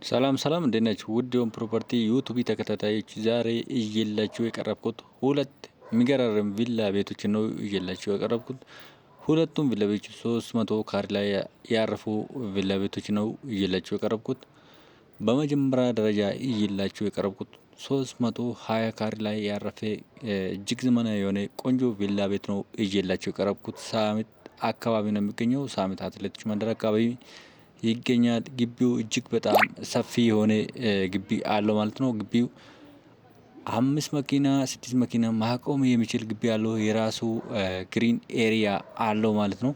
ሰላም ሰላም እንዴት ናችሁ? ውድ የሆን ፕሮፐርቲ ዩቱብ ተከታታዮች ዛሬ እየላችሁ የቀረብኩት ሁለት የሚገራርም ቪላ ቤቶችን ነው እየላችሁ የቀረብኩት። ሁለቱም ቪላ ቤቶች 300 ካሬ ላይ ያረፉ ቪላ ቤቶች ነው እየላችሁ የቀረብኩት። በመጀመሪያ ደረጃ እየላችሁ የቀረብኩት 320 ካሬ ላይ ያረፈ እጅግ ዘመናዊ የሆነ ቆንጆ ቪላ ቤት ነው እየላችሁ የቀረብኩት። ሳሚት አካባቢ ነው የሚገኘው። ሳሚት አትሌቲክስ መንደር አካባቢ ይገኛል። ግቢው እጅግ በጣም ሰፊ የሆነ ግቢ አለው ማለት ነው። ግቢው 5 መኪና 6 መኪና ማቆም የሚችል ግቢ አለው። የራሱ ግሪን ኤሪያ አለው ማለት ነው።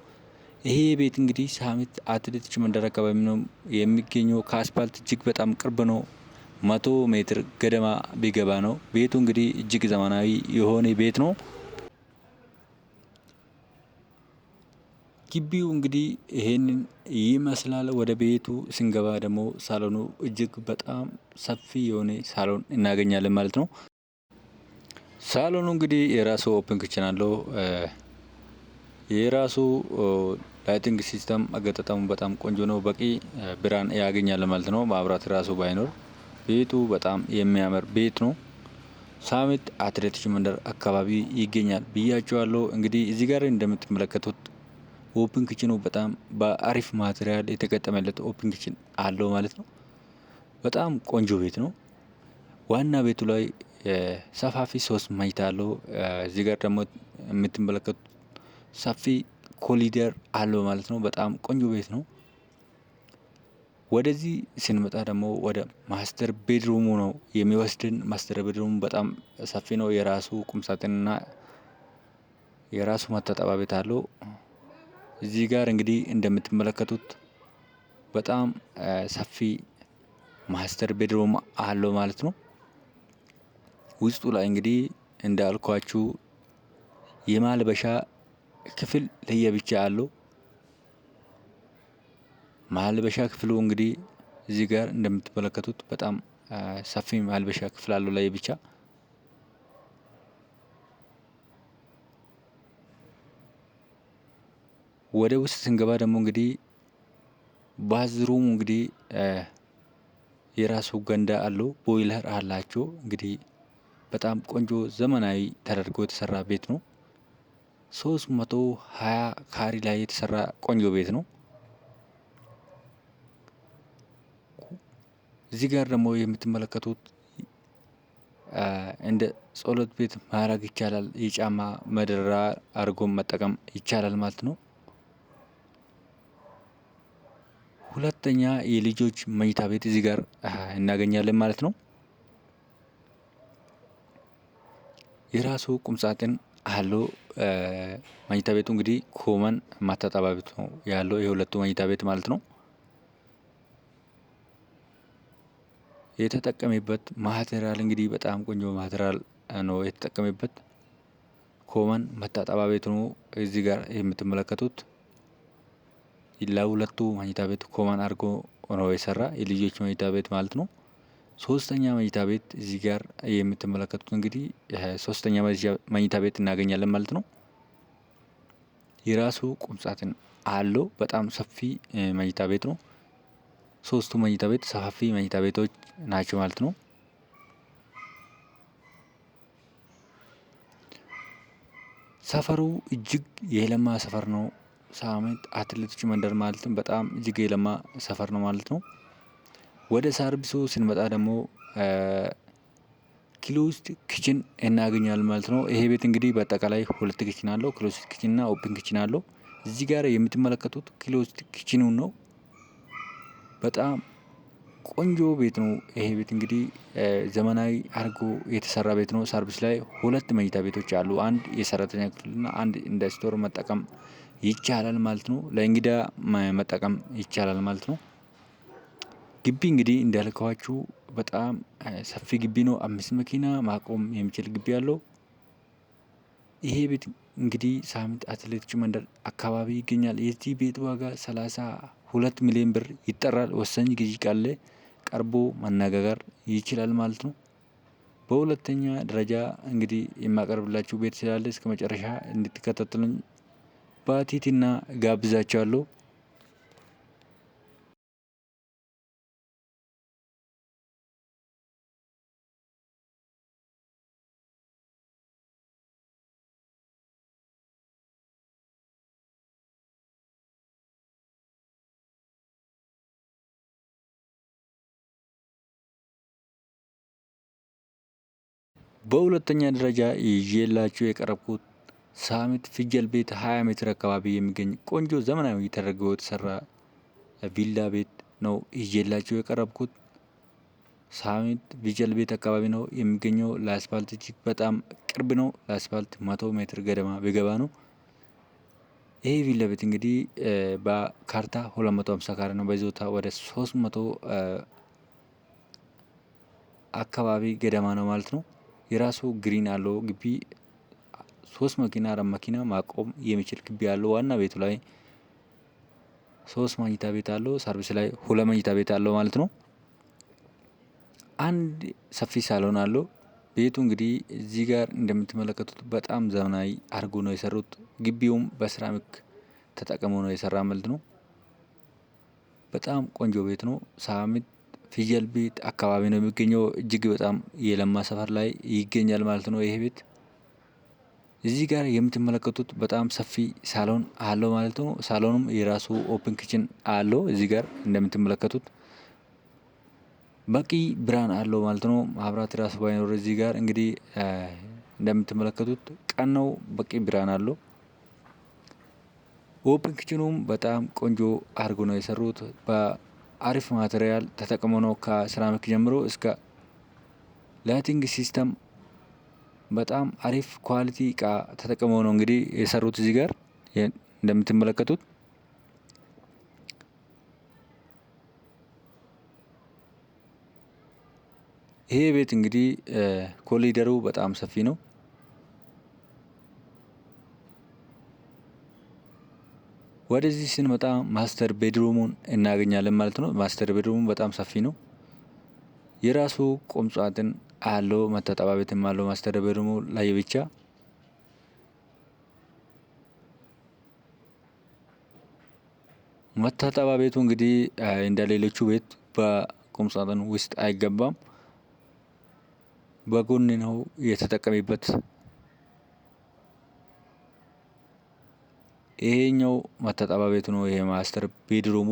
ይሄ ቤት እንግዲህ ሳሚት አትሌቲክስ መንደር አካባቢ ነው የሚገኘው። ከአስፓልት እጅግ በጣም ቅርብ ነው። 100 ሜትር ገደማ ቢገባ ነው። ቤቱ እንግዲህ እጅግ ዘመናዊ የሆነ ቤት ነው። ግቢው እንግዲህ ይሄንን ይመስላል። ወደ ቤቱ ስንገባ ደግሞ ሳሎኑ እጅግ በጣም ሰፊ የሆነ ሳሎን እናገኛለን ማለት ነው። ሳሎኑ እንግዲህ የራሱ ኦፕን ክችን አለው። የራሱ ላይቲንግ ሲስተም አገጣጣሙ በጣም ቆንጆ ነው። በቂ ብርሃን ያገኛል ማለት ነው። ማብራት ራሱ ባይኖር ቤቱ በጣም የሚያምር ቤት ነው። ሳሚት አትሌቲክስ መንደር አካባቢ ይገኛል ብያቸዋለሁ። እንግዲህ እዚህ ጋር እንደምትመለከቱት ኦፕን ክችኑ በጣም በአሪፍ ማቴሪያል የተገጠመለት ኦፕን ክችን አለው ማለት ነው። በጣም ቆንጆ ቤት ነው። ዋና ቤቱ ላይ ሰፋፊ 3 መኝታ አለው። እዚህ ጋር ደግሞ የምትመለከቱት ሰፊ ኮሊደር አለው ማለት ነው። በጣም ቆንጆ ቤት ነው። ወደዚህ ስንመጣ ደግሞ ወደ ማስተር ቤድሩሙ ነው የሚወስድን። ማስተር ቤድሩሙ በጣም ሰፊ ነው። የራሱ ቁምሳጥንና የራሱ መታጠቢያ ቤት አለው። እዚህ ጋር እንግዲህ እንደምትመለከቱት በጣም ሰፊ ማስተር ቤድሩም አለው ማለት ነው። ውስጡ ላይ እንግዲህ እንዳልኳችሁ የማልበሻ ክፍል ለየብቻ አለው። ማልበሻ ክፍሉ እንግዲህ እዚህ ጋር እንደምትመለከቱት በጣም ሰፊ ማልበሻ ክፍል አለው ለየብቻ። ወደ ውስጥ ስንገባ ደግሞ እንግዲህ ባዝሩሙ እንግዲህ የራሱ ገንዳ አለው። ቦይለር አላቸው። እንግዲህ በጣም ቆንጆ ዘመናዊ ተደርጎ የተሰራ ቤት ነው። 320 ካሬ ላይ የተሰራ ቆንጆ ቤት ነው። እዚህ ጋር ደግሞ የምትመለከቱት እንደ ጸሎት ቤት ማድረግ ይቻላል። የጫማ መደርደሪያ አድርጎ መጠቀም ይቻላል ማለት ነው። ሁለተኛ የልጆች መኝታ ቤት እዚህ ጋር እናገኛለን ማለት ነው። የራሱ ቁምሳጥን አለው። መኝታ ቤቱ እንግዲህ ኮመን መታጠቢያ ቤት ነው ያለው የሁለቱ መኝታ ቤት ማለት ነው። የተጠቀመበት ማቴሪያል እንግዲህ በጣም ቆንጆ ማቴሪያል ነው የተጠቀመበት። ኮመን መታጠቢያ ቤት ነው እዚህ ጋር የምትመለከቱት። ለሁለቱ መኝታ ቤት ኮመን አድርጎ ነው የሰራ የልጆች መኝታ ቤት ማለት ነው። ሶስተኛ መኝታ ቤት እዚህ ጋር የምትመለከቱት እንግዲህ ሶስተኛ መኝታ ቤት እናገኛለን ማለት ነው። የራሱ ቁምሳጥን አለው። በጣም ሰፊ መኝታ ቤት ነው። 3ቱ መኝታ ቤት ሰፋፊ መኝታ ቤቶች ናቸው ማለት ነው። ሰፈሩ እጅግ የለማ ሰፈር ነው። ሳሚት አትሌቲክስ መንደር ማለትም በጣም እጅግ የለማ ሰፈር ነው ማለት ነው። ወደ ሰርቪሱ ስንመጣ ደግሞ ክሎዝድ ኪችን እናገኛለን ማለት ነው። ይሄ ቤት እንግዲህ በአጠቃላይ 2 ኪችን አለው። ክሎዝድ ኪችን እና ኦፕን ኪችን አለው። እዚህ ጋር የምትመለከቱት ክሎዝድ ኪችኑን ነው። በጣም ቆንጆ ቤት ነው። ይሄ ቤት እንግዲህ ዘመናዊ አድርጎ የተሰራ ቤት ነው። ሰርቪስ ላይ 2 መኝታ ቤቶች አሉ። አንድ የሰራተኛ ክፍልና አንድ እንደ ስቶር መጠቀም ይቻላል ማለት ነው። ለእንግዳ መጠቀም ይቻላል ማለት ነው። ግቢ እንግዲህ እንዳልኳችሁ በጣም ሰፊ ግቢ ነው። 5 መኪና ማቆም የሚችል ግቢ አለው። ይሄ ቤት እንግዲህ ሳሚት አትሌቲክስ መንደር አካባቢ ይገኛል። የዚህ ቤት ዋጋ 32 ሚሊዮን ብር ይጠራል። ወሳኝ ግዢ ካለ ቀርቦ መነጋገር ይችላል ማለት ነው። በሁለተኛ ደረጃ እንግዲህ የማቀርብላችሁ ቤት ስላለ እስከመጨረሻ እንድትከታተሉኝ በትህትና ጋብዛችኋለሁ። በሁለተኛ ደረጃ ይዤላችሁ የቀረብኩት ሳሚት ፍየል ቤት 20 ሜትር አካባቢ የሚገኝ ቆንጆ ዘመናዊ ተደርጎ የተሰራ ቪላ ቤት ነው ይዤላችሁ የቀረብኩት። ሳሚት ፍየል ቤት አካባቢ ነው የሚገኘው። ለአስፋልት እጅግ በጣም ቅርብ ነው። ለአስፋልት 100 ሜትር ገደማ ቢገባ ነው። ይሄ ቪላ ቤት እንግዲህ በካርታ 250 ካሬ ነው። በይዞታ ወደ 300 አካባቢ ገደማ ነው ማለት ነው። የራሱ ግሪን አለው ግቢ 3 መኪና 4 መኪና ማቆም የሚችል ግቢ አለው። ዋና ቤቱ ላይ 3 መኝታ ቤት አለው። ሰርቪስ ላይ 2 መኝታ ቤት አለው ማለት ነው። አንድ ሰፊ ሳሎን አለው። ቤቱ እንግዲህ እዚህ ጋር እንደምትመለከቱት በጣም ዘመናዊ አድርጎ ነው የሰሩት። ግቢውም በሴራሚክ ተጠቅሞ ነው የሰራ ማለት ነው። በጣም ቆንጆ ቤት ነው። ሳሚት ፍየል ቤት አካባቢ ነው የሚገኘው። እጅግ በጣም የለማ ሰፈር ላይ ይገኛል ማለት ነው ይሄ ቤት። እዚህ ጋር የምትመለከቱት በጣም ሰፊ ሳሎን አለው ማለት ነው። ሳሎኑም የራሱ ኦፕን ኪችን አለው። እዚህ ጋር እንደምትመለከቱት በቂ ብርሃን አለው ማለት ነው። ማብራት ራሱ ባይኖር እዚህ ጋር እንግዲህ እንደምትመለከቱት ቀን ነው፣ በቂ ብርሃን አለው። ኦፕን ኪችኑም በጣም ቆንጆ አድርጎ ነው የሰሩት። በአሪፍ ማቴሪያል ተጠቅሞ ነው ከሴራሚክ ጀምሮ እስከ ላይቲንግ ሲስተም በጣም አሪፍ ኳሊቲ እቃ ተጠቅመው ነው እንግዲህ የሰሩት። እዚህ ጋር እንደምትመለከቱት ይሄ ቤት እንግዲህ ኮሊደሩ በጣም ሰፊ ነው። ወደዚህ ስንመጣ ማስተር ቤድሩሙን እናገኛለን ማለት ነው። ማስተር ቤድሩሙ በጣም ሰፊ ነው። የራሱ ቁም ሳጥን አለው፣ መታጠቢያ ቤትም አለው። ማስተር ቤድሩሙ ላይ ብቻ መታጠቢያ ቤቱ እንግዲህ እንደ ሌሎቹ ቤት በቁም ሳጥን ውስጥ አይገባም። በጎን ነው የተጠቀመበት። ይሄኛው መታጠቢያ ቤቱ ነው። ይሄ ማስተር ቤድሩሙ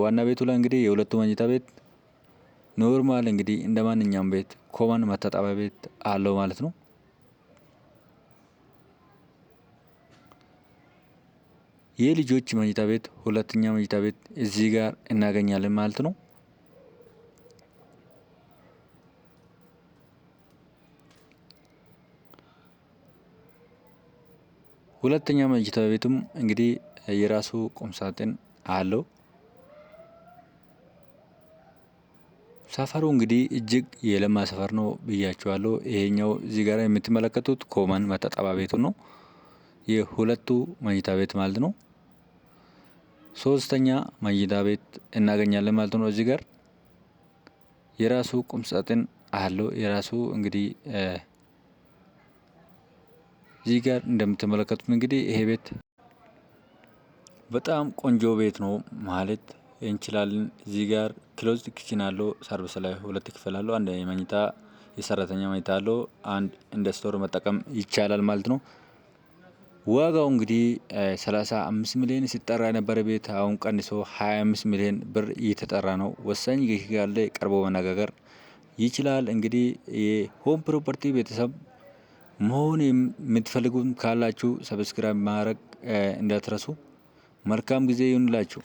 ዋና ቤቱ ላይ እንግዲህ የሁለቱ መኝታ ቤት ኖርማል እንግዲህ እንደ ማንኛውም ቤት ኮመን መታጠቢያ ቤት አለው ማለት ነው። የልጆች መኝታ ቤት ሁለተኛ መኝታ ቤት እዚህ ጋር እናገኛለን ማለት ነው። ሁለተኛ መኝታ ቤቱም እንግዲህ የራሱ ቁም ሳጥን አለው። ሰፈሩ እንግዲህ እጅግ የለማ ሰፈር ነው ብያችኋለሁ። ይሄኛው እዚህ ጋር የምትመለከቱት ኮመን መታጠቢያ ቤቱ ነው፣ የሁለቱ መኝታ ቤት ማለት ነው። ሶስተኛ መኝታ ቤት እናገኛለን ማለት ነው። እዚህ ጋር የራሱ ቁም ሳጥን አለው። የራሱ እንግዲህ እዚህ ጋር እንደምትመለከቱት እንግዲህ ይሄ ቤት በጣም ቆንጆ ቤት ነው ማለት እንችላለን። እዚህ ጋር ክሎዝድ ኪችን አለው። ሰርቪስ ላይ 2 ክፍል አለው። አንድ መኝታ የሰራተኛ መኝታ አለው። አንድ እንደ ስቶር መጠቀም ይቻላል ማለት ነው። ዋጋው እንግዲህ 35 ሚሊዮን ሲጠራ የነበረ ቤት አሁን ቀንሶ 25 ሚሊዮን ብር እየተጠራ ነው። ወሳኝ ይህ ያለ ቀርቦ መነጋገር ይችላል። እንግዲህ የሆም ፕሮፐርቲ ቤተሰብ መሆን የምትፈልጉም ካላችሁ ሰብስክራይብ ማድረግ እንዳትረሱ። መልካም ጊዜ ይሁንላችሁ።